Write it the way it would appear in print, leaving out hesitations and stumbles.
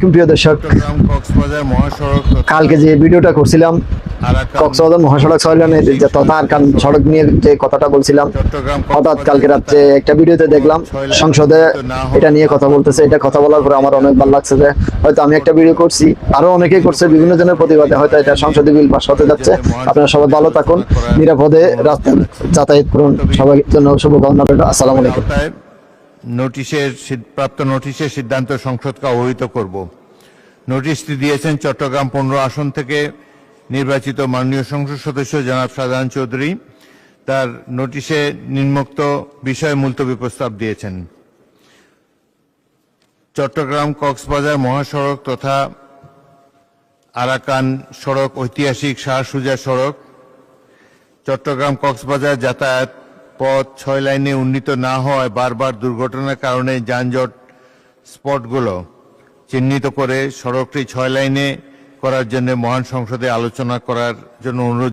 প্রিয় দর্শক, কক্সবাজার মহাসড়ক কালকে যে ভিডিওটা করছিলাম কক্সবাজার মহাসড়ক 6 লেনের যে তথা আরাকান সড়ক নিয়ে যে কথাটা বলছিলাম, হঠাৎ কালকে রাত্রে একটা ভিডিওতে দেখলাম সংসদে এটা নিয়ে কথা বলতেছে। এটা কথা বলার পরে আমার অনেক ভালো লাগছে যে হয়তো আমি একটা ভিডিও করছি, আরো অনেকেই করছে বিভিন্ন জনের প্রতিবাদে হয়তো এটা সংসদে বিল পাস হতে যাচ্ছে। আপনারা সবাই ভালো থাকুন, নিরাপদে রাস্তায় যাতায়াত করুন। সবার জন্য শুভকামনা রইল। আসসালামু আলাইকুম। প্রাপ্ত নোটিশের সিদ্ধান্ত সংসদকে অবহিত করব। নোটিশটি দিয়েছেন চট্টগ্রাম 15 আসন থেকে নির্বাচিত মাননীয় সংসদ সদস্য জনাব শাহজাহান চৌধুরী। তার নোটিশে নিম্নোক্ত বিষয়ে মুলতবি প্রস্তাব দিয়েছেন। চট্টগ্রাম কক্সবাজার মহাসড়ক তথা আরাকান সড়ক ঐতিহাসিক শাহ সুজা সড়ক চট্টগ্রাম কক্সবাজার যাতায়াত পথ 6 লাইনে উন্নীত না হওয়ায় বারবার দুর্ঘটনার কারণে যানজট স্পটগুলো চিহ্নিত করে সড়কটি 6 লাইনে করার জন্য মহান সংসদে আলোচনা করার জন্য অনুরোধ